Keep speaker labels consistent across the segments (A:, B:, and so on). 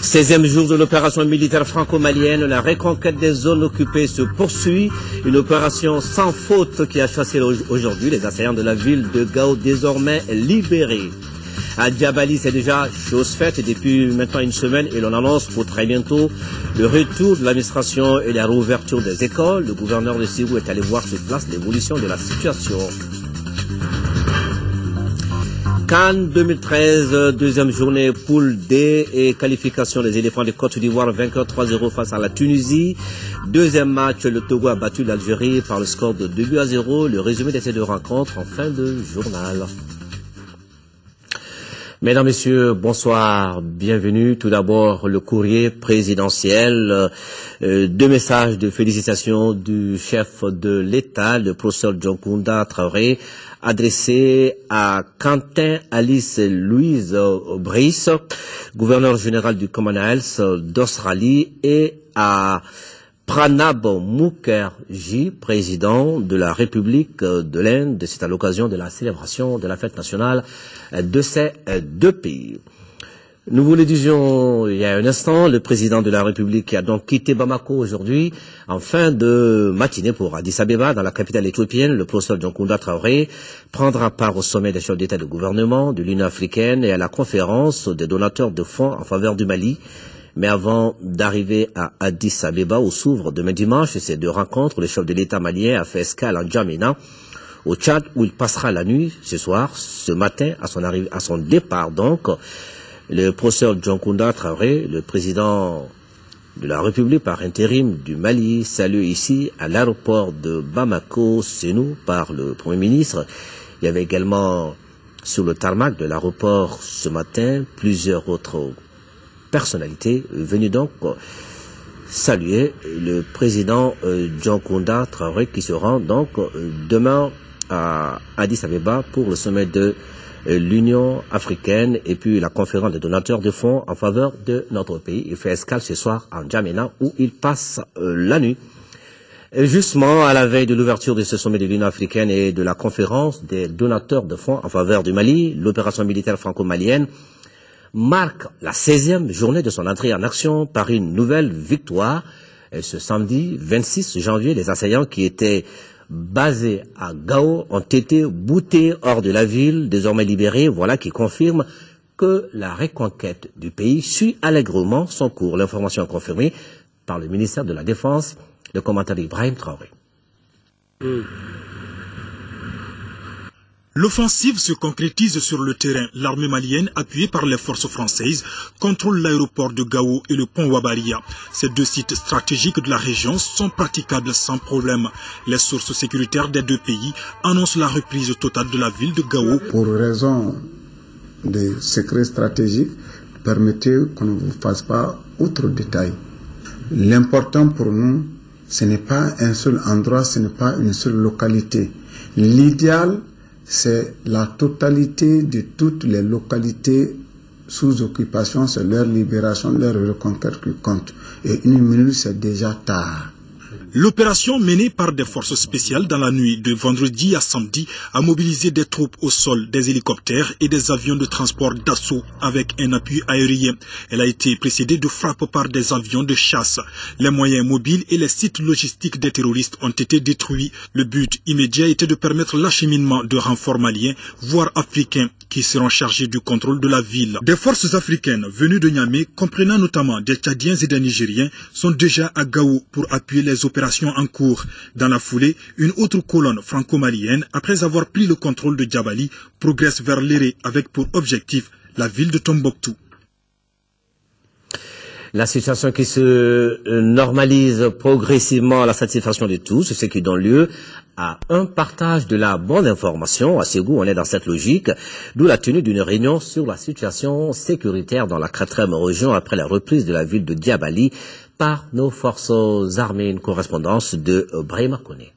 A: 16e jour de l'opération militaire franco-malienne, la reconquête des zones occupées se poursuit. Une opération sans faute qui a chassé aujourd'hui les assaillants de la ville de Gao, désormais libérés. À Djabali, c'est déjà chose faite depuis maintenant une semaine et l'on annonce pour très bientôt le retour de l'administration et la réouverture des écoles. Le gouverneur de Ségou est allé voir sur place l'évolution de la situation. Cannes 2013, deuxième journée, poule D et qualification des éléphants de Côte d'Ivoire, vainqueur 3-0 face à la Tunisie. Deuxième match, le Togo a battu l'Algérie par le score de 2-0. Le résumé de ces deux rencontres en fin de journal. Mesdames, Messieurs, bonsoir, bienvenue. Tout d'abord, le courrier présidentiel, deux messages de félicitations du chef de l'État, le professeur Dioncounda Traoré, adressé à Quentin Alice Louise Brice, gouverneur général du Commonwealth d'Australie, et à Pranab Mukherjee, président de la République de l'Inde. C'est à l'occasion de la célébration de la fête nationale de ces deux pays. Nous vous le disions il y a un instant, le président de la République a donc quitté Bamako aujourd'hui en fin de matinée pour Addis Abeba, dans la capitale éthiopienne. Le professeur Dioncounda Traoré prendra part au sommet des chefs d'État et de gouvernement de l'Union africaine et à la conférence des donateurs de fonds en faveur du Mali. Mais avant d'arriver à Addis Abeba, où s'ouvrent demain dimanche ces deux rencontres, le chef de l'État malien a fait escale en Djamena, au Tchad, où il passera la nuit ce soir, ce matin, à son départ donc. Le professeur Dioncounda Traoré, le président de la République par intérim du Mali, salue ici à l'aéroport de Bamako, Sénou, par le Premier ministre. Il y avait également sur le tarmac de l'aéroport ce matin plusieurs autres personnalités venues donc saluer le président Dioncounda Traoré qui se rend donc demain à Addis Abeba pour le sommet de l'Union africaine et puis la conférence des donateurs de fonds en faveur de notre pays. Il fait escale ce soir en Djamena où il passe la nuit. Et justement, à la veille de l'ouverture de ce sommet de l'Union africaine et de la conférence des donateurs de fonds en faveur du Mali, l'opération militaire franco-malienne marque la 16e journée de son entrée en action par une nouvelle victoire. Et ce samedi 26 janvier, les assaillants qui étaient basés à Gao ont été boutés hors de la ville, désormais libérés. Voilà qui confirme que la reconquête du pays suit allègrement son cours. L'information est confirmée par le ministère de la Défense, le commentaire d'Ibrahim Traoré.
B: L'offensive se concrétise sur le terrain. L'armée malienne, appuyée par les forces françaises, contrôle l'aéroport de Gao et le pont Wabaria. Ces deux sites stratégiques de la région sont praticables sans problème. Les sources sécuritaires des deux pays annoncent la reprise totale de la ville de Gao.
C: Pour raison de secret stratégique, permettez qu'on ne vous fasse pas autre détail. L'important pour nous, ce n'est pas un seul endroit, ce n'est pas une seule localité. L'idéal, c'est la totalité de toutes les localités sous occupation, c'est leur libération, leur reconquête qui compte. Et une minute, c'est déjà tard.
B: L'opération menée par des forces spéciales dans la nuit de vendredi à samedi a mobilisé des troupes au sol, des hélicoptères et des avions de transport d'assaut avec un appui aérien. Elle a été précédée de frappes par des avions de chasse. Les moyens mobiles et les sites logistiques des terroristes ont été détruits. Le but immédiat était de permettre l'acheminement de renforts maliens, voire africains, qui seront chargés du contrôle de la ville. Des forces africaines venues de Niamey, comprenant notamment des Tchadiens et des Nigériens, sont déjà à Gao pour appuyer les opérations en cours. Dans la foulée, une autre colonne franco-malienne, après avoir pris le contrôle de Djabali, progresse vers Léré avec pour objectif la ville de Tombouctou.
A: La situation qui se normalise progressivement à la satisfaction de tous, ce qui donne lieu à un partage de la bonne information. À Ségou, on est dans cette logique, d'où la tenue d'une réunion sur la situation sécuritaire dans la 4e région après la reprise de la ville de Djabali par nos forces armées. Une correspondance de Brahima Kone.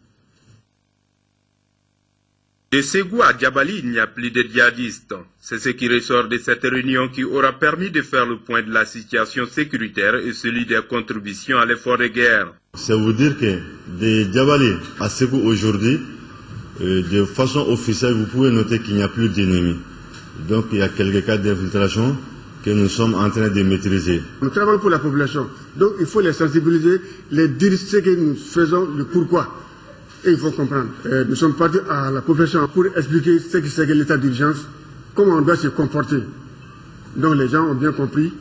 D: De Ségou à Djabali, il n'y a plus de djihadistes. C'est ce qui ressort de cette réunion qui aura permis de faire le point de la situation sécuritaire et celui des contributions à l'effort de guerre.
E: C'est vous dire que de Djabali à Ségou aujourd'hui, de façon officielle, vous pouvez noter qu'il n'y a plus d'ennemis. Donc il y a quelques cas d'infiltration que nous sommes en train de maîtriser.
F: Nous travaillons pour la population, donc il faut les sensibiliser, les dire ce que nous faisons, le pourquoi. Et il faut comprendre. Nous sommes partis à la population pour expliquer ce que c'est que l'état d'urgence, comment on doit se comporter. Donc les gens ont bien compris,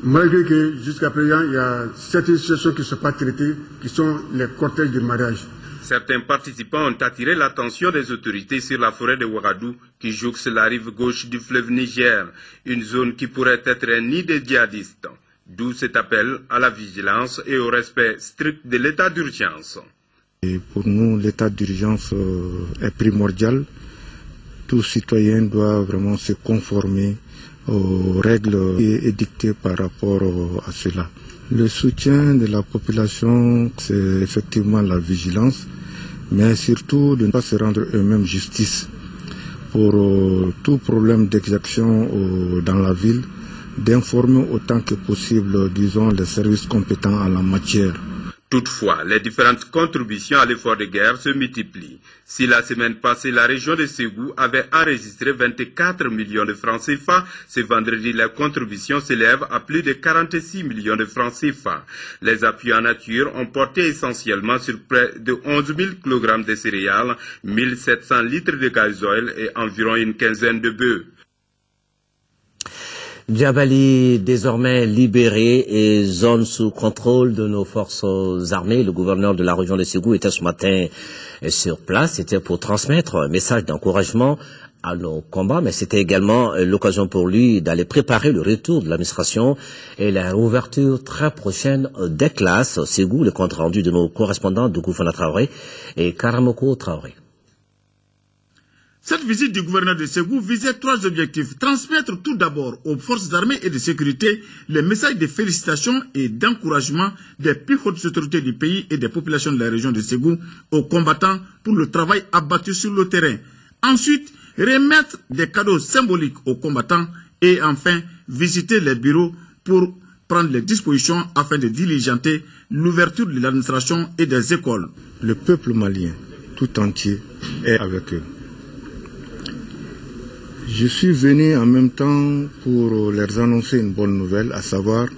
F: malgré que jusqu'à présent, il y a certaines situations qui ne sont pas traitées, qui sont les cortèges de mariage.
D: Certains participants ont attiré l'attention des autorités sur la forêt de Ouagadou qui jouxte la rive gauche du fleuve Niger, une zone qui pourrait être un nid des djihadistes. D'où cet appel à la vigilance et au respect strict de l'état d'urgence.
G: Et pour nous, l'état d'urgence est primordial. Tout citoyen doit vraiment se conformer aux règles édictées par rapport à cela. Le soutien de la population, c'est effectivement la vigilance, mais surtout de ne pas se rendre eux-mêmes justice pour tout problème d'exaction dans la ville, d'informer autant que possible, disons, les services compétents en la matière.
D: Toutefois, les différentes contributions à l'effort de guerre se multiplient. Si la semaine passée, la région de Ségou avait enregistré 24 millions de francs CFA, ce vendredi, la contribution s'élève à plus de 46 millions de francs CFA. Les appuis en nature ont porté essentiellement sur près de 11 000 kg de céréales, 1 700 litres de gasoil et environ une quinzaine de bœufs.
A: Djabali, désormais libéré et zone sous contrôle de nos forces armées. Le gouverneur de la région de Ségou était ce matin sur place. C'était pour transmettre un message d'encouragement à nos combats, mais c'était également l'occasion pour lui d'aller préparer le retour de l'administration et la réouverture très prochaine des classes. Ségou, le compte rendu de nos correspondants de Gouffana Traoré et Karamoko Traoré.
H: Cette visite du gouverneur de Ségou visait 3 objectifs. Transmettre tout d'abord aux forces armées et de sécurité les messages de félicitations et d'encouragement des plus hautes autorités du pays et des populations de la région de Ségou aux combattants pour le travail abattu sur le terrain. Ensuite, remettre des cadeaux symboliques aux combattants et enfin visiter les bureaux pour prendre les dispositions afin de diligenter l'ouverture de l'administration et des écoles.
G: Le peuple malien tout entier est avec eux. Je suis venu en même temps pour leur annoncer une bonne nouvelle, à savoir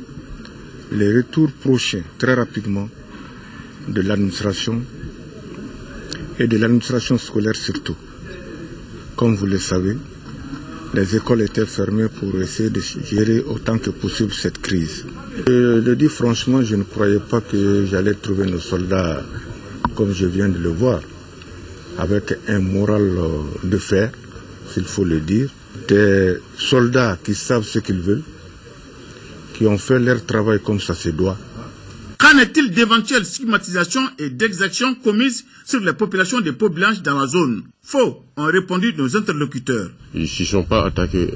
G: les retours prochains, très rapidement, de l'administration et de l'administration scolaire surtout. Comme vous le savez, les écoles étaient fermées pour essayer de gérer autant que possible cette crise. Je le dis franchement, je ne croyais pas que j'allais trouver nos soldats comme je viens de le voir, avec un moral de fer. Il faut le dire, des soldats qui savent ce qu'ils veulent, qui ont fait leur travail comme ça se doit.
H: Qu'en est-il d'éventuelles stigmatisations et d'exactions commises sur les populations de peau blanche dans la zone? Faux, ont répondu nos interlocuteurs.
I: Ils ne se sont pas attaqués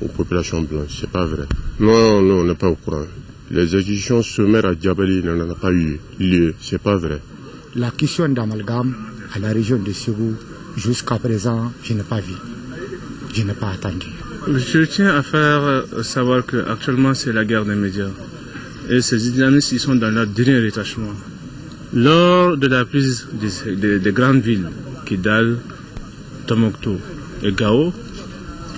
I: aux populations blanches, c'est pas vrai. Non, on n'est pas au courant. Les exécutions sommaires à Djabali n'en a pas eu lieu, c'est pas vrai.
J: La question d'amalgame à la région de Ségou, jusqu'à présent, je n'ai pas vu. Je n'ai pas attendu.
K: Je tiens à faire savoir qu'actuellement c'est la guerre des médias. Et ces islamistes, ils sont dans leur dernier détachement. Lors de la prise des grandes villes, Kidal, Tombouctou et Gao,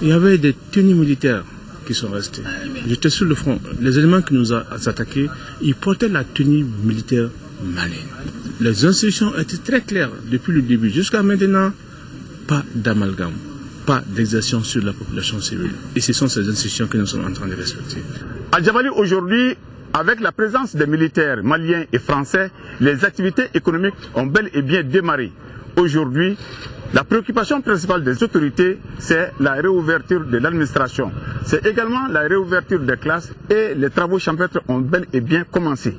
K: il y avait des tenues militaires qui sont restés. J'étais sur le front. Les éléments qui nous ont attaqués, ils portaient la tenue militaire malienne. Les instructions étaient très claires depuis le début. Jusqu'à maintenant, pas d'amalgame. Pas d'exertion sur la population civile. Et ce sont ces institutions que nous sommes en train de respecter.
H: À Djabali aujourd'hui, avec la présence des militaires maliens et français, les activités économiques ont bel et bien démarré. Aujourd'hui, la préoccupation principale des autorités, c'est la réouverture de l'administration. C'est également la réouverture des classes et les travaux champêtres ont bel et bien commencé.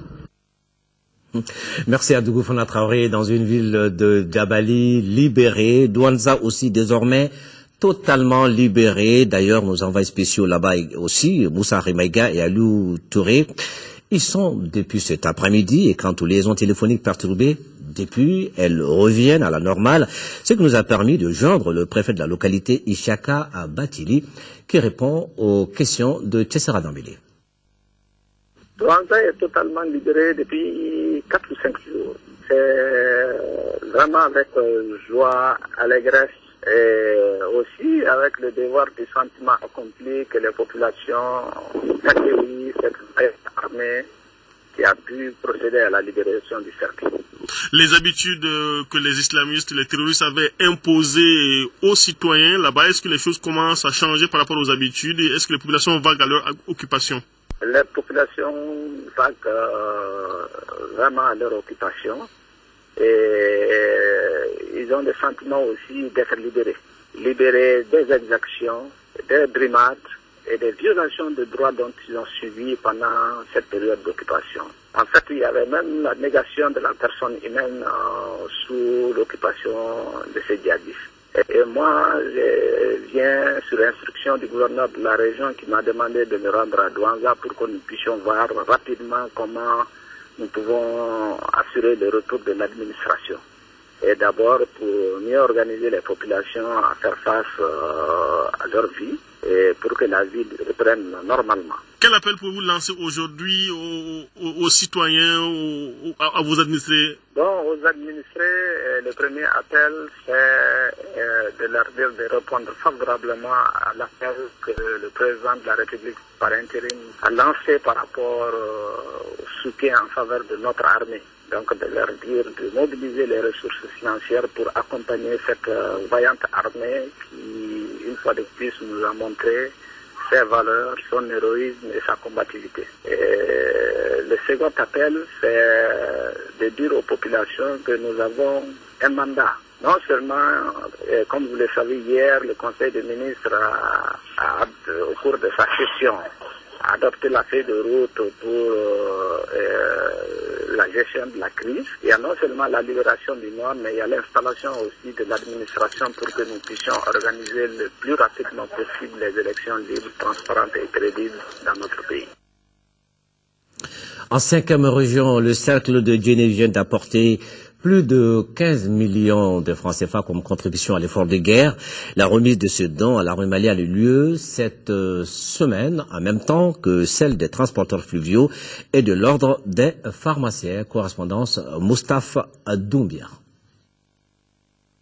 A: Merci à Gouffana Traoré. Dans une ville de Djabali libérée, Douanza aussi désormais totalement libéré. D'ailleurs, nos envoyés spéciaux là-bas aussi, Moussa Rimaïga et Alou Touré, ils sont depuis cet après-midi et quant aux liaisons téléphoniques perturbées, depuis, elles reviennent à la normale, ce qui nous a permis de joindre le préfet de la localité Ishaka à Batili, qui répond aux questions de Tchessera Dambélé.
L: Douanza est totalement libéré depuis 4 ou 5 jours. C'est vraiment avec joie, allégresse Et aussi avec le devoir du sentiment accompli que les populations accueillent cette armée qui a pu procéder à la libération du cercle.
M: Les habitudes que les islamistes, les terroristes avaient imposées aux citoyens là-bas, est-ce que les choses commencent à changer par rapport aux habitudes et est-ce que les populations vaguent à leur occupation?
L: Les populations vaguent vraiment à leur occupation et ils ont le sentiment aussi d'être libérés. Libérés des exactions, des brimades et des violations de droits dont ils ont subi pendant cette période d'occupation. En fait, il y avait même la négation de la personne humaine sous l'occupation de ces djihadistes. Et moi, je viens sur instruction du gouverneur de la région qui m'a demandé de me rendre à Douanga pour que nous puissions voir rapidement comment nous pouvons assurer le retour de l'administration. Et d'abord pour mieux organiser les populations à faire face à leur vie et pour que la vie reprenne normalement.
M: Quel appel pouvez-vous lancer aujourd'hui aux citoyens, à vos administrés?
L: Bon, aux administrés, le premier appel, c'est de leur dire de répondre favorablement à l'appel que le président de la République par intérim a lancé par rapport au soutien en faveur de notre armée. Donc de leur dire de mobiliser les ressources financières pour accompagner cette vaillante armée qui, une fois de plus, nous a montré ses valeurs, son héroïsme et sa combativité. Et le second appel, c'est de dire aux populations que nous avons un mandat. Non seulement, comme vous le savez, hier, le Conseil des ministres au cours de sa session, a adopté la feuille de route pour la gestion de la crise. Il y a non seulement la libération du Nord, mais il y a l'installation aussi de l'administration pour que nous puissions organiser le plus rapidement possible les élections libres, transparentes et crédibles dans notre pays.
A: En 5e région, le cercle de Djenné vient d'apporter plus de 15 millions de francs CFA comme contribution à l'effort de guerre. La remise de ce don à l'armée malienne a eu lieu cette semaine, en même temps que celle des transporteurs fluviaux et de l'ordre des pharmaciens. Correspondance Moustapha Doumbia.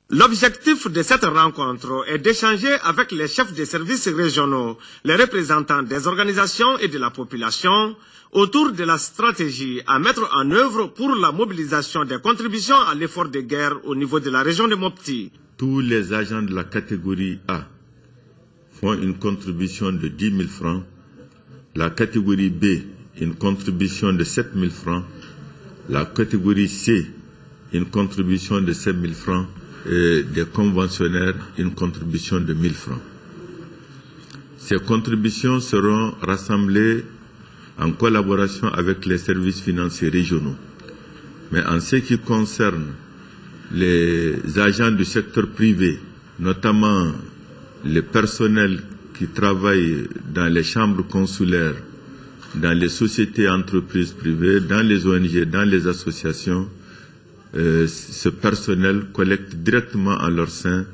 N: L'objectif de cette rencontre est d'échanger avec les chefs des services régionaux, les représentants des organisations et de la population autour de la stratégie à mettre en œuvre pour la mobilisation des contributions à l'effort de guerre au niveau de la région de Mopti.
O: Tous les agents de la catégorie A font une contribution de 10 000 francs, la catégorie B une contribution de 7 000 francs, la catégorie C une contribution de 7 000 francs et des conventionnaires une contribution de 1 000 francs. Ces contributions seront rassemblées en collaboration avec les services financiers régionaux. Mais en ce qui concerne les agents du secteur privé, notamment les personnels qui travaillent dans les chambres consulaires, dans les sociétés et entreprises privées, dans les ONG, dans les associations, ce personnel collecte directement en leur sein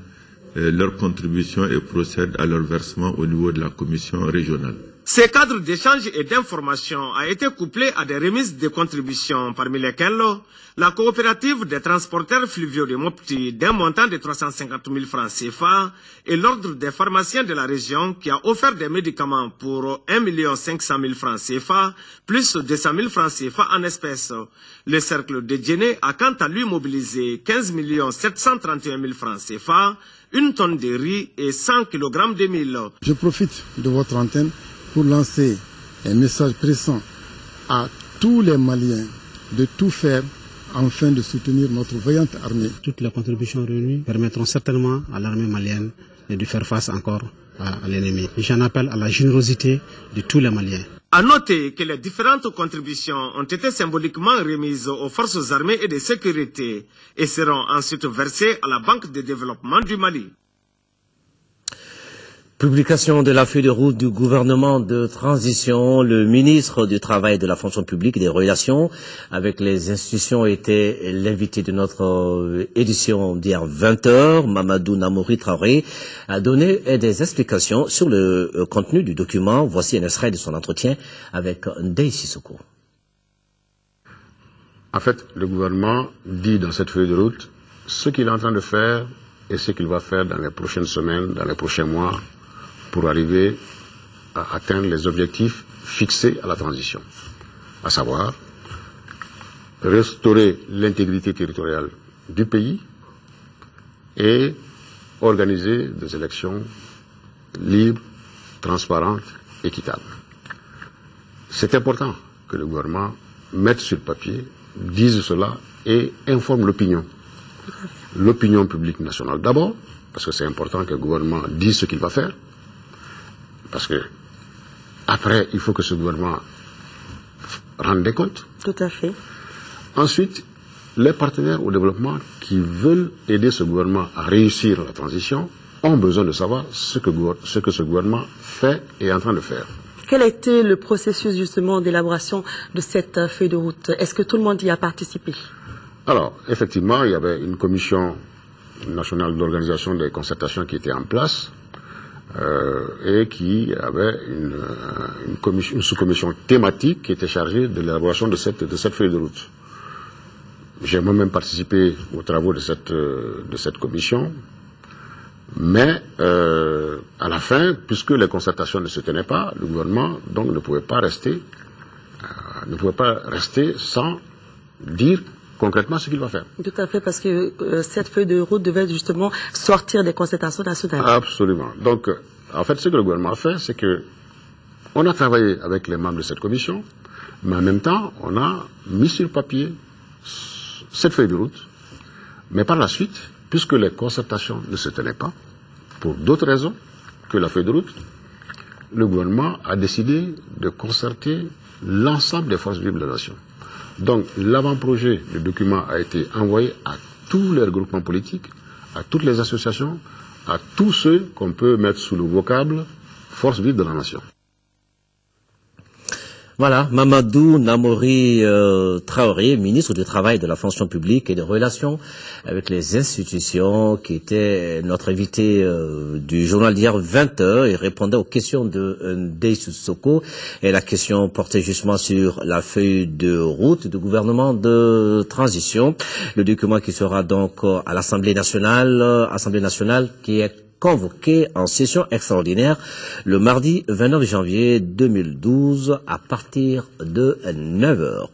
O: leurs contributions et procède à leur versement au niveau de la commission régionale.
N: Ce cadre d'échange et d'information a été couplé à des remises de contributions, parmi lesquelles la coopérative des transporteurs fluviaux de Mopti d'un montant de 350 000 francs CFA et l'ordre des pharmaciens de la région qui a offert des médicaments pour 1 500 000 francs CFA plus 200 000 francs CFA en espèces. Le cercle de Djenné a quant à lui mobilisé 15 731 000 francs CFA, une tonne de riz et 100 kg de mil.
P: Je profite de votre antenne pour lancer un message pressant à tous les Maliens de tout faire afin de soutenir notre vaillante armée.
J: Toutes les contributions réunies permettront certainement à l'armée malienne de faire face encore à l'ennemi. J'en appelle à la générosité de tous les Maliens.
N: À noter que les différentes contributions ont été symboliquement remises aux forces armées et de sécurité et seront ensuite versées à la Banque de développement du Mali.
A: Publication de la feuille de route du gouvernement de transition, le ministre du Travail, de la fonction publique et des relations avec les institutions était l'invité de notre édition d'hier 20h. Mamadou Namouri Traoré a donné des explications sur le contenu du document. Voici un extrait de son entretien avec Ndeye Sissoko.
Q: En fait, le gouvernement dit dans cette feuille de route ce qu'il est en train de faire et ce qu'il va faire dans les prochaines semaines, dans les prochains mois, pour arriver à atteindre les objectifs fixés à la transition, à savoir restaurer l'intégrité territoriale du pays et organiser des élections libres, transparentes, équitables. C'est important que le gouvernement mette sur papier, dise cela et informe l'opinion. L'opinion publique nationale d'abord, parce que c'est important que le gouvernement dise ce qu'il va faire, parce que après, il faut que ce gouvernement rende des comptes.
R: Tout à fait.
Q: Ensuite, les partenaires au développement qui veulent aider ce gouvernement à réussir la transition ont besoin de savoir ce que ce gouvernement fait et est en train de faire.
R: Quel a été le processus justement d'élaboration de cette feuille de route? Est-ce que tout le monde y a participé?
Q: Alors, effectivement, il y avait une commission nationale d'organisation des concertations qui était en place et qui avait une sous-commission thématique qui était chargée de l'élaboration de cette feuille de route. J'ai moi-même participé aux travaux de cette commission, mais à la fin, puisque les concertations ne se tenaient pas, le gouvernement donc ne pouvait pas rester sans dire concrètement ce qu'il va faire.
R: Tout à fait, parce que cette feuille de route devait justement sortir des concertations nationales.
Q: Absolument. Donc, en fait, ce que le gouvernement a fait, c'est que on a travaillé avec les membres de cette commission, mais en même temps, on a mis sur papier cette feuille de route. Mais par la suite, puisque les concertations ne se tenaient pas, pour d'autres raisons que la feuille de route, le gouvernement a décidé de concerter l'ensemble des forces vives de la nation. Donc, l'avant-projet du document a été envoyé à tous les regroupements politiques, à toutes les associations, à tous ceux qu'on peut mettre sous le vocable forces vives de la nation.
A: Voilà, Mamadou Namori Traoré, ministre du Travail, de la fonction publique et des relations avec les institutions, qui était notre invité du journal d'hier 20h. Il répondait aux questions de Ndeye Sissoko, et la question portait justement sur la feuille de route du gouvernement de transition. Le document qui sera donc à l'Assemblée nationale qui est convoqué en session extraordinaire le mardi 29 janvier 2012 à partir de 9h.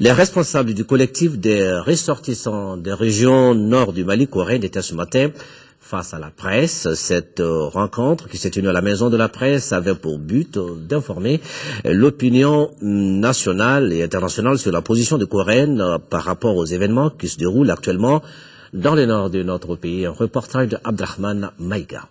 A: Les responsables du collectif des ressortissants des régions nord du Mali coréen étaient ce matin face à la presse. Cette rencontre qui s'est tenue à la Maison de la Presse avait pour but d'informer l'opinion nationale et internationale sur la position de Coréenne par rapport aux événements qui se déroulent actuellement dans le nord de notre pays. Un reportage de Abdrahman Maïga.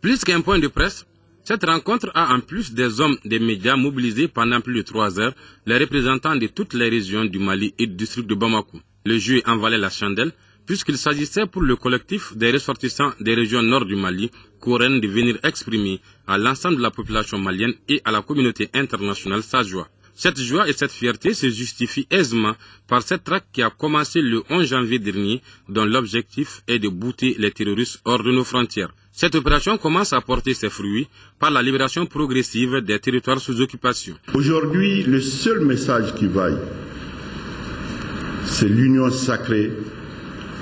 S: Plus qu'un point de presse, cette rencontre a en plus des hommes des médias mobilisés pendant plus de 3 heures, les représentants de toutes les régions du Mali et du district de Bamako. Le jeu en valait la chandelle, puisqu'il s'agissait pour le collectif des ressortissants des régions nord du Mali, coréennes, de venir exprimer à l'ensemble de la population malienne et à la communauté internationale sa joie. Cette joie et cette fierté se justifient aisément par cette traque qui a commencé le 11 janvier dernier, dont l'objectif est de bouter les terroristes hors de nos frontières. Cette opération commence à porter ses fruits par la libération progressive des territoires sous occupation.
T: Aujourd'hui, le seul message qui vaille, c'est l'union sacrée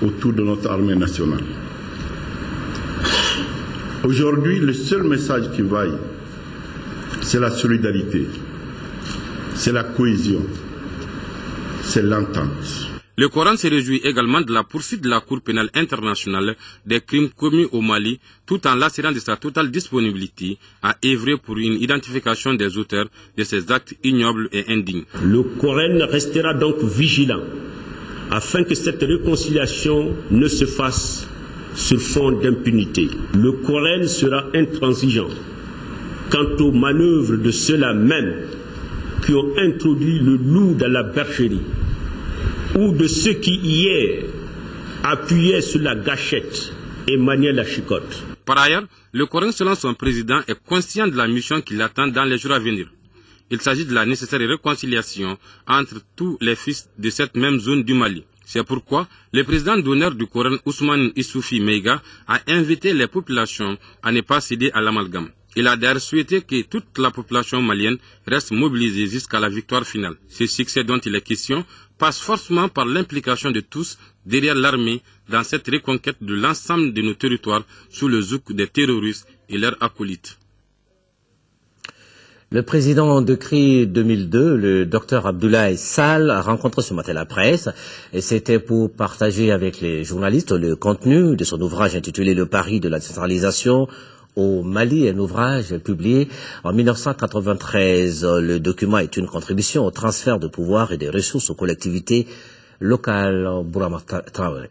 T: autour de notre armée nationale. Aujourd'hui, le seul message qui vaille, c'est la solidarité. C'est la cohésion, c'est l'entente.
S: Le Coran se réjouit également de la poursuite de la Cour pénale internationale des crimes commis au Mali, tout en l'assurant de sa totale disponibilité à œuvrer pour une identification des auteurs de ces actes ignobles et indignes.
U: Le Coran restera donc vigilant afin que cette réconciliation ne se fasse sur fond d'impunité. Le Coran sera intransigeant quant aux manœuvres de ceux-là même qui ont introduit le loup dans la bergerie, ou de ceux qui hier appuyaient sur la gâchette et maniaient la chicotte.
S: Par ailleurs, le Coran, selon son président, est conscient de la mission qui l'attend dans les jours à venir. Il s'agit de la nécessaire réconciliation entre tous les fils de cette même zone du Mali. C'est pourquoi le président d'honneur du Coran, Ousmane Issoufi Meiga, a invité les populations à ne pas céder à l'amalgame. Il a d'ailleurs souhaité que toute la population malienne reste mobilisée jusqu'à la victoire finale. Ce succès dont il est question passe forcément par l'implication de tous derrière l'armée dans cette reconquête de l'ensemble de nos territoires sous le joug des terroristes et leurs acolytes.
A: Le président de CRI 2002, le docteur Abdoulaye Sall, a rencontré ce matin la presse et c'était pour partager avec les journalistes le contenu de son ouvrage intitulé « Le pari de la décentralisation au Mali », un ouvrage publié en 1993. Le document est une contribution au transfert de pouvoir et des ressources aux collectivités locales. Bourama Traoré.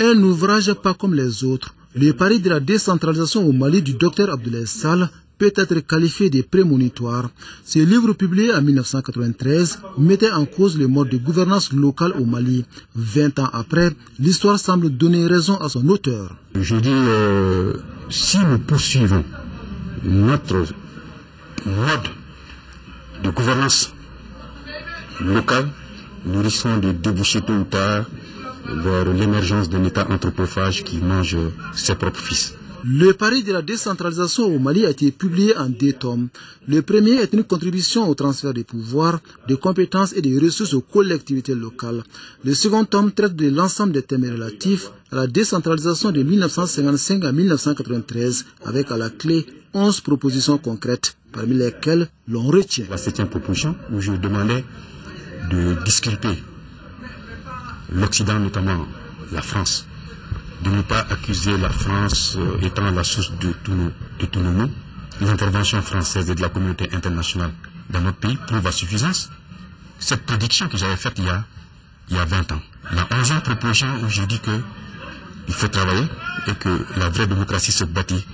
C: Un ouvrage pas comme les autres. Le pari de la décentralisation au Mali du docteur Abdoulaye Sall peut être qualifié de prémonitoire. Ce livre publié en 1993 mettait en cause le mode de gouvernance locale au Mali. 20 ans après, l'histoire semble donner raison à son auteur.
V: Je dis, si nous poursuivons notre mode de gouvernance locale, nous risquons de déboucher tôt ou tard vers l'émergence d'un État anthropophage qui mange ses propres fils.
C: Le pari de la décentralisation au Mali a été publié en 2 tomes. Le premier est une contribution au transfert des pouvoirs, des compétences et des ressources aux collectivités locales. Le second tome traite de l'ensemble des thèmes relatifs à la décentralisation de 1955 à 1993, avec à la clé 11 propositions concrètes, parmi lesquelles l'on retient
V: la 7e proposition où je demandais de disculper l'Occident, notamment la France, de ne pas accuser la France étant la source de tous nos maux. L'intervention française et de la communauté internationale dans notre pays prouve à suffisance cette prédiction que j'avais faite il y a 20 ans. La 11e proposition où j'ai dit qu'il faut travailler et que la vraie démocratie se bâtit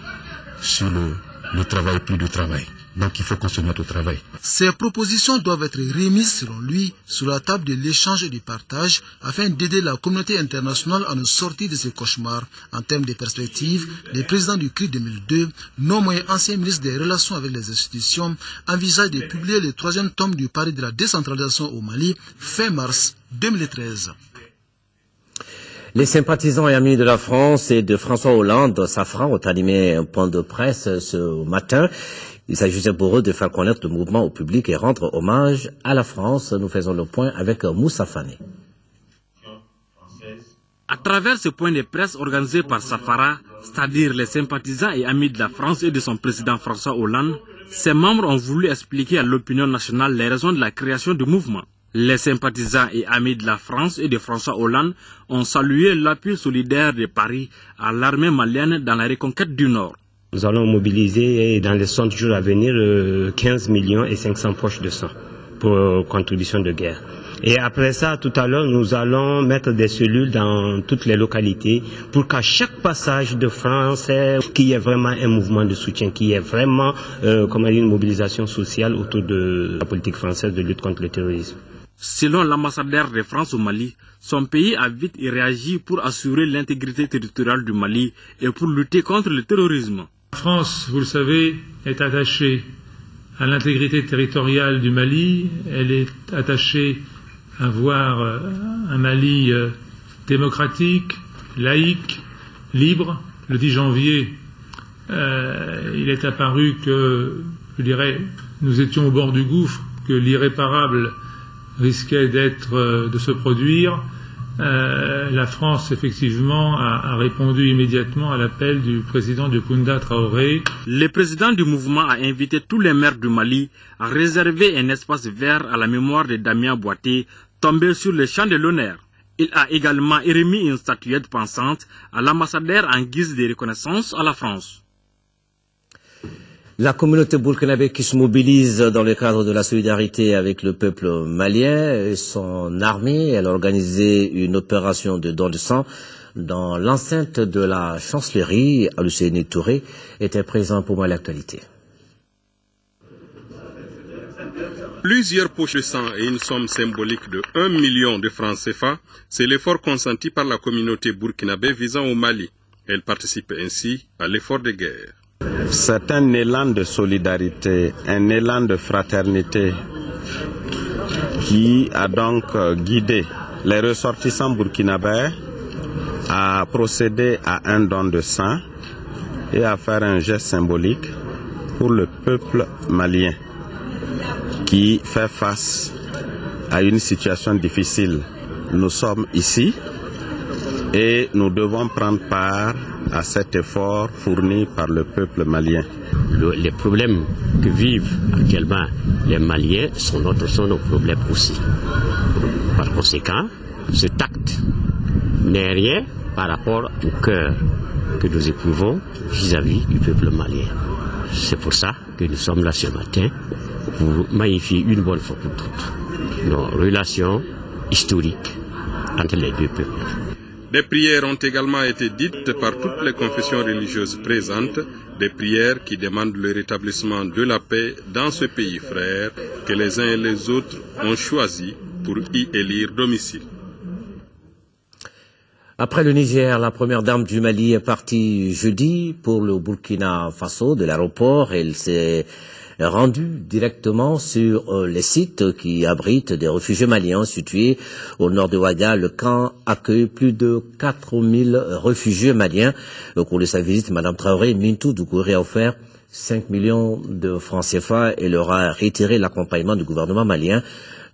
V: sur le travail, plus de travail. Donc il faut qu'on se mette au travail.
C: Ces propositions doivent être remises, selon lui, sur la table de l'échange et du partage afin d'aider la communauté internationale à nous sortir de ce cauchemar. En termes de perspective, le président du CRI 2002, non moins ancien ministre des Relations avec les institutions, envisage de publier le 3e tome du pari de la décentralisation au Mali fin mars 2013.
A: Les sympathisants et amis de la France et de François Hollande, Safran, ont animé un point de presse ce matin. Il s'agissait pour eux de faire connaître le mouvement au public et rendre hommage à la France. Nous faisons le point avec Moussa Fane.
S: À travers ce point de presse organisé par Safara, c'est-à-dire les sympathisants et amis de la France et de son président François Hollande, ses membres ont voulu expliquer à l'opinion nationale les raisons de la création du mouvement. Les sympathisants et amis de la France et de François Hollande ont salué l'appui solidaire de Paris à l'armée malienne dans la reconquête du Nord.
U: Nous allons mobiliser dans les 60 jours à venir 15 millions et 500 poches de sang pour contribution de guerre. Et après ça, tout à l'heure, nous allons mettre des cellules dans toutes les localités pour qu'à chaque passage de Français, qu'il y ait vraiment un mouvement de soutien, qu'il y ait vraiment une mobilisation sociale autour de la politique française de lutte contre le terrorisme.
S: Selon l'ambassadeur de France au Mali, son pays a vite réagi pour assurer l'intégrité territoriale du Mali et pour lutter contre le terrorisme.
W: La France, vous le savez, est attachée à l'intégrité territoriale du Mali. Elle est attachée à voir un Mali démocratique, laïque, libre. Le 10 janvier, il est apparu que, je dirais, nous étions au bord du gouffre, que l'irréparable risquait de se produire. La France, effectivement, a répondu immédiatement à l'appel du président de Kounda Traoré.
S: Le président du mouvement a invité tous les maires du Mali à réserver un espace vert à la mémoire de Damien Boité, tombé sur le champ de l'honneur. Il a également remis une statuette pensante à l'ambassadeur en guise de reconnaissance à la France.
A: La communauté burkinabé qui se mobilise dans le cadre de la solidarité avec le peuple malien et son armée, elle a organisé une opération de don de sang dans l'enceinte de la chancellerie. Aluseni Touré était présent pour moi l'actualité.
X: Plusieurs poches de sang et une somme symbolique de 1 million de francs CFA, c'est l'effort consenti par la communauté burkinabé visant au Mali. Elle participe ainsi à l'effort de guerre.
Y: C'est un élan de solidarité, un élan de fraternité qui a donc guidé les ressortissants burkinabés à procéder à un don de sang et à faire un geste symbolique pour le peuple malien qui fait face à une situation difficile. Nous sommes ici et nous devons prendre part à cet effort fourni par le peuple malien.
B: Les problèmes que vivent actuellement les Maliens sont nos problèmes aussi. Par conséquent, cet acte n'est rien par rapport au cœur que nous éprouvons vis-à-vis du peuple malien. C'est pour ça que nous sommes là ce matin pour magnifier une bonne fois pour toutes nos relations historiques entre les deux peuples.
X: Des prières ont également été dites par toutes les confessions religieuses présentes, des prières qui demandent le rétablissement de la paix dans ce pays frère que les uns et les autres ont choisi pour y élire domicile.
A: Après le Niger, la première dame du Mali est partie jeudi pour le Burkina Faso de l'aéroport. Elle s'est rendue directement sur les sites qui abritent des réfugiés maliens situés au nord de Ouaga. Le camp accueille plus de 4000 réfugiés maliens. Au cours de sa visite, Mme Traoré Mintou Doucouré a offert 5 millions de francs CFA et leur a retiré l'accompagnement du gouvernement malien.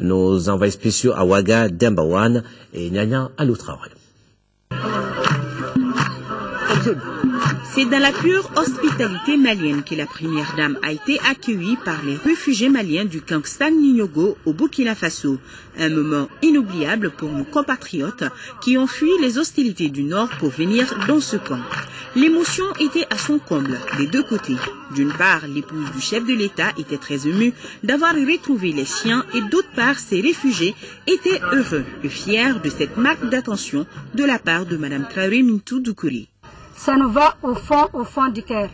A: Nos envoyés spéciaux à Ouaga, Dembawan et Nyanya Alou Traoré.
D: C'est dans la pure hospitalité malienne que la première dame a été accueillie par les réfugiés maliens du camp Sangninyogo au Burkina Faso. Un moment inoubliable pour nos compatriotes qui ont fui les hostilités du Nord pour venir dans ce camp. L'émotion était à son comble des deux côtés. D'une part, l'épouse du chef de l'État était très émue d'avoir retrouvé les siens et d'autre part, ces réfugiés étaient heureux et fiers de cette marque d'attention de la part de Mme Traoré Mintou Doucouré.
E: Ça nous va au fond du cœur.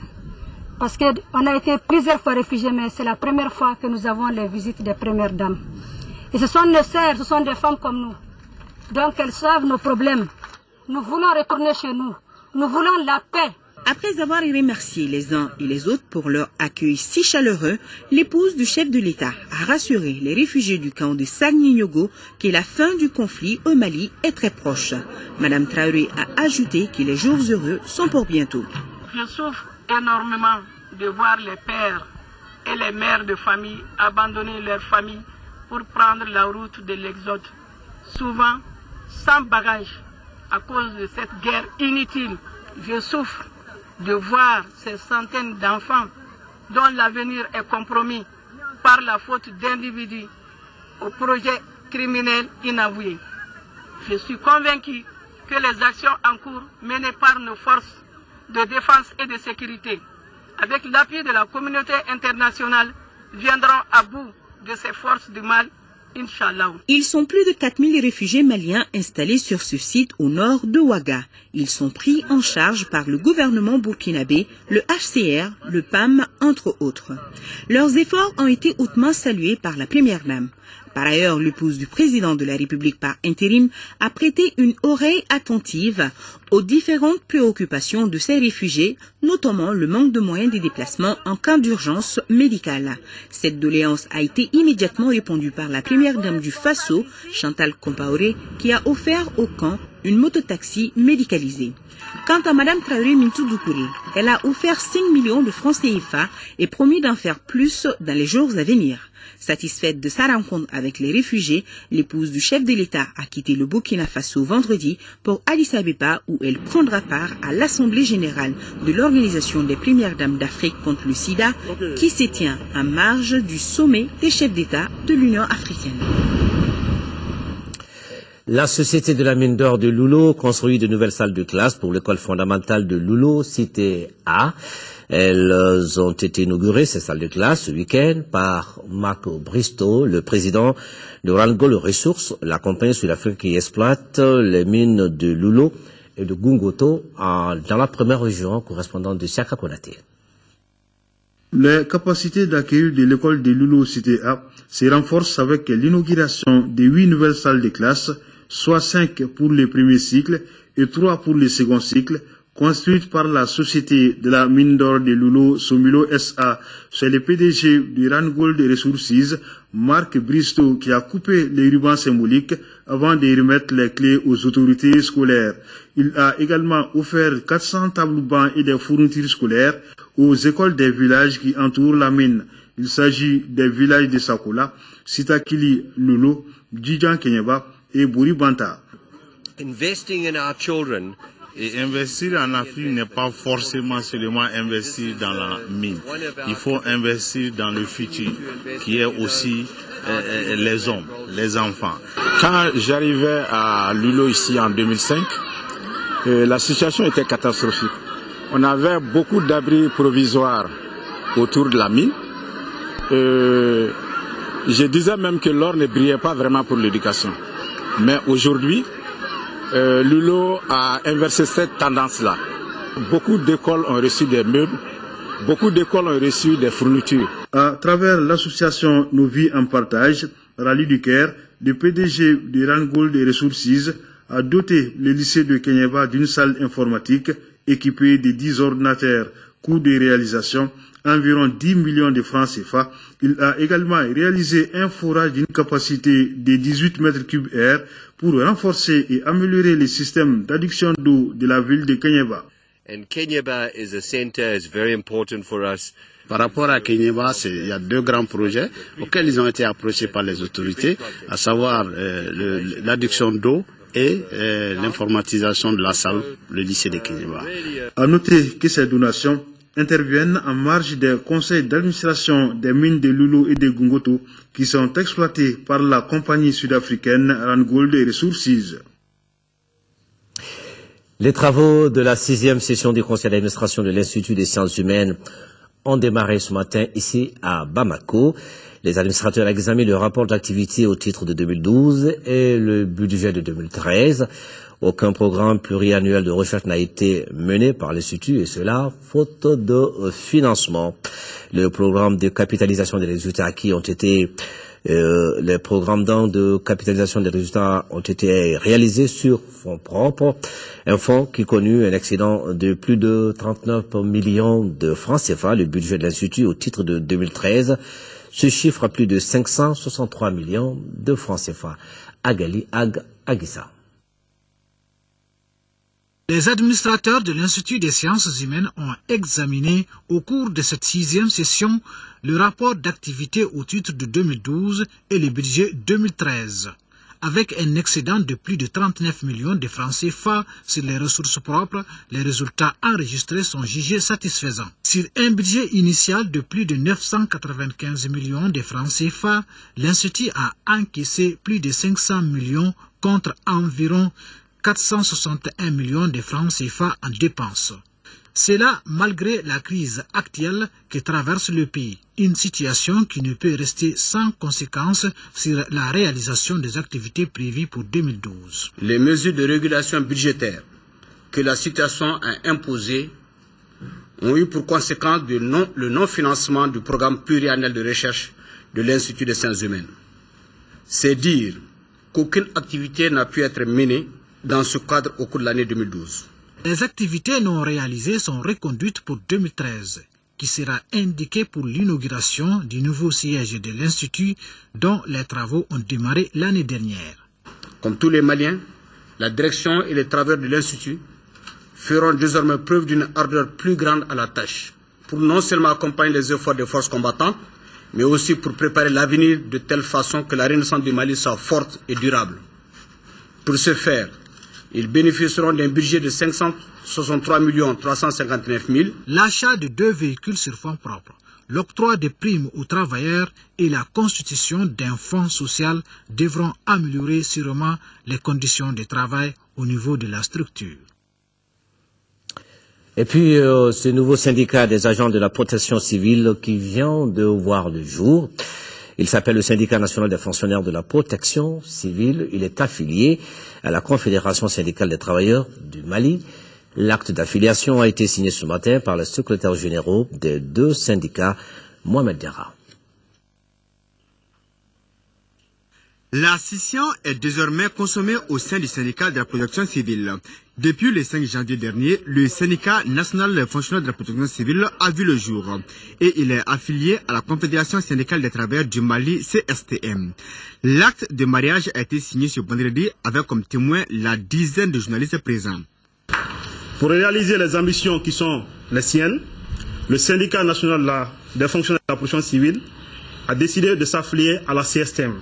E: Parce qu'on a été plusieurs fois réfugiés, mais c'est la première fois que nous avons les visites des premières dames. Et ce sont nos sœurs, ce sont des femmes comme nous. Donc elles savent nos problèmes. Nous voulons retourner chez nous. Nous voulons la paix.
D: Après avoir remercié les uns et les autres pour leur accueil si chaleureux, l'épouse du chef de l'État a rassuré les réfugiés du camp de Sangninyogo que la fin du conflit au Mali est très proche. Madame Traoré a ajouté que les jours heureux sont pour bientôt.
E: Je souffre énormément de voir les pères et les mères de famille abandonner leur famille pour prendre la route de l'exode. Souvent sans bagage à cause de cette guerre inutile. Je souffre de voir ces centaines d'enfants dont l'avenir est compromis par la faute d'individus au projet criminel inavoué. Je suis convaincu que les actions en cours menées par nos forces de défense et de sécurité, avec l'appui de la communauté internationale, viendront à bout de ces forces du mal. Inch'Allah.
D: Ils sont plus de 4000 réfugiés maliens installés sur ce site au nord de Ouaga. Ils sont pris en charge par le gouvernement burkinabé, le HCR, le PAM, entre autres. Leurs efforts ont été hautement salués par la première dame. Par ailleurs, l'épouse du président de la République par intérim a prêté une oreille attentive aux différentes préoccupations de ces réfugiés, notamment le manque de moyens de déplacement en cas d'urgence médicale. Cette doléance a été immédiatement répondue par la première dame du Faso, Chantal Compaoré, qui a offert au camp une mototaxi médicalisée. Quant à Mme Traoré Mintou Doucouré, elle a offert 5 millions de francs CFA et promis d'en faire plus dans les jours à venir. Satisfaite de sa rencontre avec les réfugiés, l'épouse du chef de l'État a quitté le Burkina Faso vendredi pour Addis Abeba où elle prendra part à l'Assemblée générale de l'Organisation des Premières Dames d'Afrique contre le sida qui se tient en marge du sommet des chefs d'État de l'Union africaine.
A: La Société de la mine d'or de Loulo construit de nouvelles salles de classe pour l'école fondamentale de Loulo, cité A. Elles ont été inaugurées, ces salles de classe, ce week-end, par Marc Bristow, le président de Rangol Ressources, la compagnie sud-africaine qui exploite les mines de Loulo et de Gungoto dans la première région correspondante de Siaka Konaté.
H: Les capacités d'accueil de l'école de Loulo Cité A se renforcent avec l'inauguration de 8 nouvelles salles de classe, soit 5 pour le premier cycle et 3 pour le second cycle, construite par la société de la mine d'or de Lulo Somilo SA. C'est le PDG du Randgold Resources, Marc Bristow, qui a coupé les rubans symboliques avant de remettre les clés aux autorités scolaires. Il a également offert 400 tableaux-bancs et des fournitures scolaires aux écoles des villages qui entourent la mine. Il s'agit des villages de Sakola, Sitakili Lulo, Djidjan Kenyeba et Bouribanta.
F: Investing in our children.
G: Et investir en Afrique n'est pas forcément seulement investir dans la mine. Il faut investir dans le futur, qui est aussi les hommes, les enfants.
I: Quand j'arrivais à Lulo ici en 2005, la situation était catastrophique. On avait beaucoup d'abris provisoires autour de la mine. Je disais même que l'or ne brillait pas vraiment pour l'éducation. Mais aujourd'hui, Lulo a inversé cette tendance-là. Beaucoup d'écoles ont reçu des meubles, beaucoup d'écoles ont reçu des fournitures.
H: À travers l'association Nos Vies en Partage, Rallye du Caire, le PDG de Randgold Resources a doté le lycée de Kenyeba d'une salle informatique équipée de 10 ordinateurs. Coût de réalisation, environ 10 millions de francs CFA. Il a également réalisé un forage d'une capacité de 18 mètres cubes air pour renforcer et améliorer le système d'adduction d'eau de la ville de Kenyeba.
F: And Kenyeba is a center, is very important for us.
G: Par rapport à Kenyeba, il y a deux grands projets auxquels ils ont été approchés par les autorités, à savoir l'adduction d'eau et l'informatisation de la salle, le lycée de Kenyeba.
H: À noter que ces donations interviennent en marge des conseils d'administration des mines de Lulo et de Gungoto qui sont exploitées par la compagnie sud-africaine Randgold Resources.
A: Les travaux de la 6e session du conseil d'administration de l'Institut des sciences humaines ont démarré ce matin ici à Bamako. Les administrateurs examinent le rapport d'activité au titre de 2012 et le budget de 2013. Aucun programme pluriannuel de recherche n'a été mené par l'Institut et cela faute de financement. Le programme de capitalisation des résultats acquis ont été les programmes de capitalisation des résultats ont été réalisés sur fonds propres. Un fonds qui connut un excédent de plus de 39 millions de francs CFA. Le budget de l'Institut au titre de 2013 se chiffre à plus de 563 millions de francs CFA. Agali Agissa.
C: Les administrateurs de l'Institut des sciences humaines ont examiné au cours de cette 6e session le rapport d'activité au titre de 2012 et le budget 2013. Avec un excédent de plus de 39 millions de francs CFA sur les ressources propres, les résultats enregistrés sont jugés satisfaisants. Sur un budget initial de plus de 995 millions de francs CFA, l'Institut a encaissé plus de 500 millions contre environ 461 millions de francs CFA en dépenses. Cela malgré la crise actuelle que traverse le pays, une situation qui ne peut rester sans conséquence sur la réalisation des activités prévues pour 2012.
K: Les mesures de régulation budgétaire que la situation a imposées ont eu pour conséquence le non-financement du programme pluriannuel de recherche de l'Institut des sciences humaines. C'est dire qu'aucune activité n'a pu être menée dans ce cadre au cours de l'année 2012.
C: Les activités non réalisées sont reconduites pour 2013, qui sera indiqué pour l'inauguration du nouveau siège de l'Institut dont les travaux ont démarré l'année dernière.
K: Comme tous les Maliens, la direction et les travailleurs de l'Institut feront désormais preuve d'une ardeur plus grande à la tâche, pour non seulement accompagner les efforts des forces combattantes, mais aussi pour préparer l'avenir de telle façon que la renaissance du Mali soit forte et durable. Pour ce faire, ils bénéficieront d'un budget de 563 359 000.
C: L'achat de 2 véhicules sur fonds propres, l'octroi des primes aux travailleurs et la constitution d'un fonds social devront améliorer sûrement les conditions de travail au niveau de la structure.
A: Et puis, ce nouveau syndicat des agents de la protection civile qui vient de voir le jour, il s'appelle le Syndicat national des fonctionnaires de la protection civile. Il est affilié à la Confédération syndicale des travailleurs du Mali. L'acte d'affiliation a été signé ce matin par les secrétaires généraux des 2 syndicats, Mohamed Diarra.
M: La scission est désormais consommée au sein du syndicat de la protection civile,
K: Depuis le 5 janvier dernier, le syndicat national des fonctionnaires de la protection civile a vu le jour et il est affilié à la Confédération syndicale des travailleurs du Mali, CSTM. L'acte de mariage a été signé ce vendredi avec comme témoin la dizaine de journalistes présents.
J: Pour réaliser les ambitions qui sont les siennes, le syndicat national des fonctionnaires de la protection civile a décidé de s'affilier à la CSTM.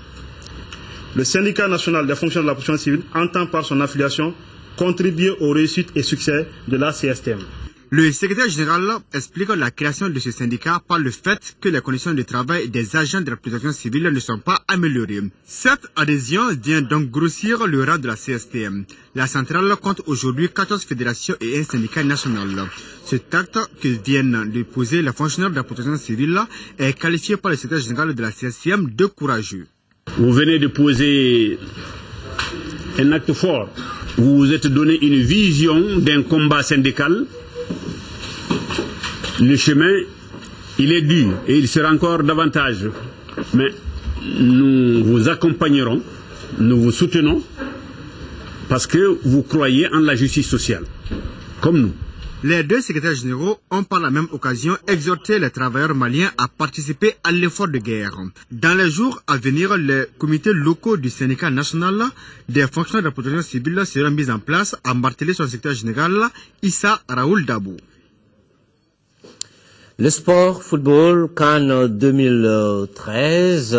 J: Le syndicat national des fonctionnaires de la protection civile entend par son affiliation contribuer aux réussites et succès de la CSTM.
K: Le secrétaire général explique la création de ce syndicat par le fait que les conditions de travail des agents de la protection civile ne sont pas améliorées. Cette adhésion vient donc grossir le rang de la CSTM. La centrale compte aujourd'hui 14 fédérations et un syndicat national. Cet acte que viennent de poser les fonctionnaires de la protection civile est qualifié par le secrétaire général de la CSTM de courageux.
U: Vous venez de poser un acte fort. Vous vous êtes donné une vision d'un combat syndical. Le chemin, il est dur et il sera encore davantage. Mais nous vous accompagnerons, nous vous soutenons, parce que vous croyez en la justice sociale, comme nous.
K: Les deux secrétaires généraux ont par la même occasion exhorté les travailleurs maliens à participer à l'effort de guerre. Dans les jours à venir, les comités locaux du syndicat national des fonctionnaires de la protection civile seront mis en place, a martelé son secrétaire général Issa Raoul Dabou.
A: Le sport, football, CAN 2013,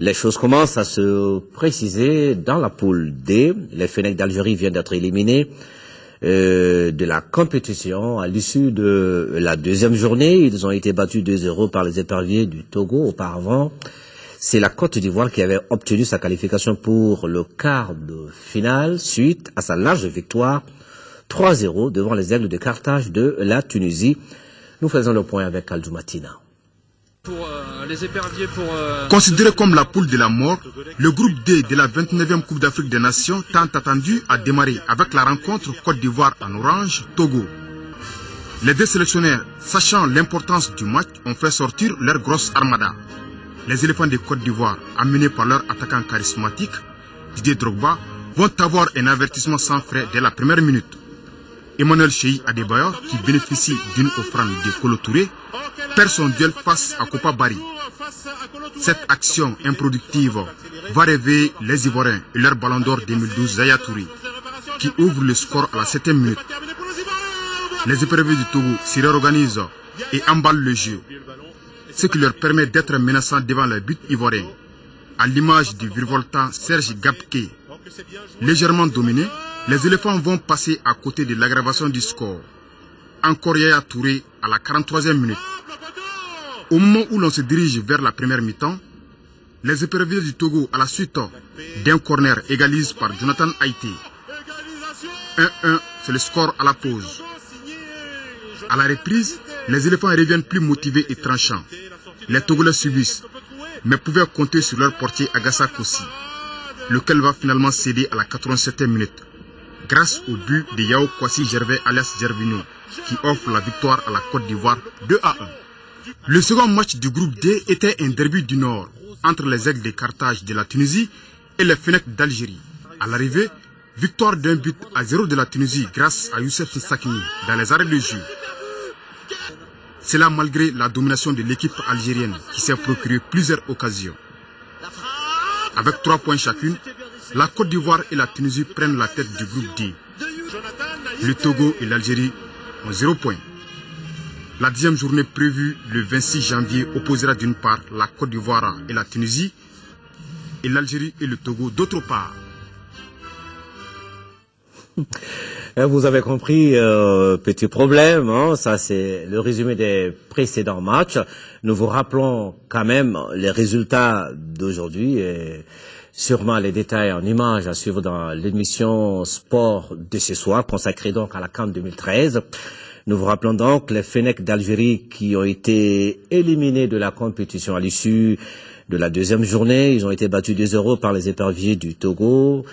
A: les choses commencent à se préciser dans la poule D. Les Fennecs d'Algérie viennent d'être éliminés de la compétition à l'issue de la deuxième journée. Ils ont été battus 2-0 par les éperviers du Togo auparavant. C'est la Côte d'Ivoire qui avait obtenu sa qualification pour le quart de finale suite à sa large victoire 3-0 devant les Aigles de Carthage de la Tunisie. Nous faisons le point avec Aldou Matina.
L: Les éperviers
C: Considéré comme la poule de la mort, le groupe D de la 29e Coupe d'Afrique des Nations tant attendu a démarré avec la rencontre Côte d'Ivoire en orange, Togo. Les deux sélectionnaires, sachant l'importance du match, ont fait sortir leur grosse armada. Les éléphants de Côte d'Ivoire, amenés par leur attaquant charismatique, Didier Drogba, vont avoir un avertissement sans frais dès la première minute. Emmanuel Cheyi Adebayor, qui bénéficie d'une offrande de Kolo Touré, perd son duel face à Kopa Bari. Cette action improductive va réveiller les Ivoiriens et leur ballon d'or 2012 Zaya Touré, qui ouvre le score à la 7e minute. Les éperviers du Togo s'y réorganisent et emballent le jeu, ce qui leur permet d'être menaçants devant le but ivoirien. À l'image du virevoltant Serge Gabke, légèrement dominé, les éléphants vont passer à côté de l'aggravation du score. Encore Yaya Touré à la 43e minute. Au moment où l'on se dirige vers la première mi-temps, les éperviers du Togo, à la suite d'un corner, égalisent par Jonathan Haïté. 1-1, c'est le score à la pause. À la reprise, les éléphants reviennent plus motivés et tranchants. Les Togolais subissent, mais pouvaient compter sur leur portier Agassa Kossi, lequel va finalement céder à la 87e minute, grâce au but de Yao Kwasi Gervais alias Gervinho, qui offre la victoire à la Côte d'Ivoire 2-1. Le second match du groupe D était un derby du Nord, entre les Aigles de Carthage de la Tunisie et les Fennecs d'Algérie. À l'arrivée, victoire d'1-0 de la Tunisie grâce à Youssef Sakni dans les arrêts de jeu. Cela malgré la domination de l'équipe algérienne qui s'est procuré plusieurs occasions. Avec 3 points chacune, la Côte d'Ivoire et la Tunisie prennent la tête du groupe D. Le Togo et l'Algérie ont 0 point. La 10e journée prévue le 26 janvier opposera d'une part la Côte d'Ivoire et la Tunisie et l'Algérie et le Togo d'autre part.
A: Vous avez compris, petit problème, hein, ça c'est le résumé des précédents matchs. Nous vous rappelons quand même les résultats d'aujourd'hui et sûrement les détails en images à suivre dans l'émission Sport de ce soir, consacrée donc à la CAN 2013. Nous vous rappelons donc les Fennecs d'Algérie qui ont été éliminés de la compétition à l'issue de la deuxième journée. Ils ont été battus 2-0 par les éperviers du Togo.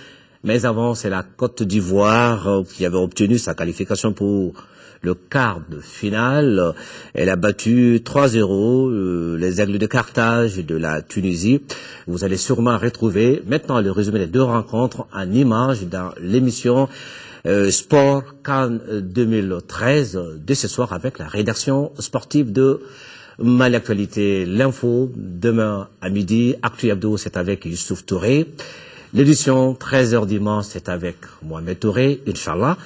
A: Mais avant, c'est la Côte d'Ivoire qui avait obtenu sa qualification pour le quart de finale. Elle a battu 3-0 les Aigles de Carthage de la Tunisie. Vous allez sûrement retrouver maintenant le résumé des deux rencontres en images dans l'émission Sport CAN 2013 de ce soir avec la rédaction sportive de Mali Actualité. L'info demain à midi. Actu Hebdo, c'est avec Youssouf Touré. L'édition 13h dimanche, c'est avec Mohamed Touré, Inch'Allah.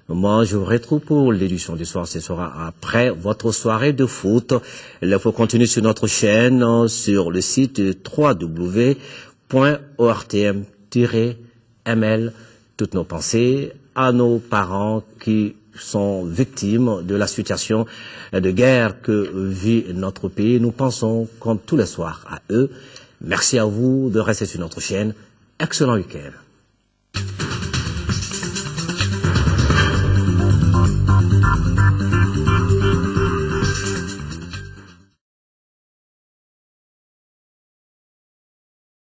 A: Moi, je vous retrouve pour l'édition du soir. Ce sera après votre soirée de foot. L'info continue sur notre chaîne, sur le site www.ortm-ml. Toutes nos pensées à nos parents qui sont victimes de la situation de guerre que vit notre pays. Nous pensons comme tous les soirs à eux. Merci à vous de rester sur notre chaîne. Excellent week-end.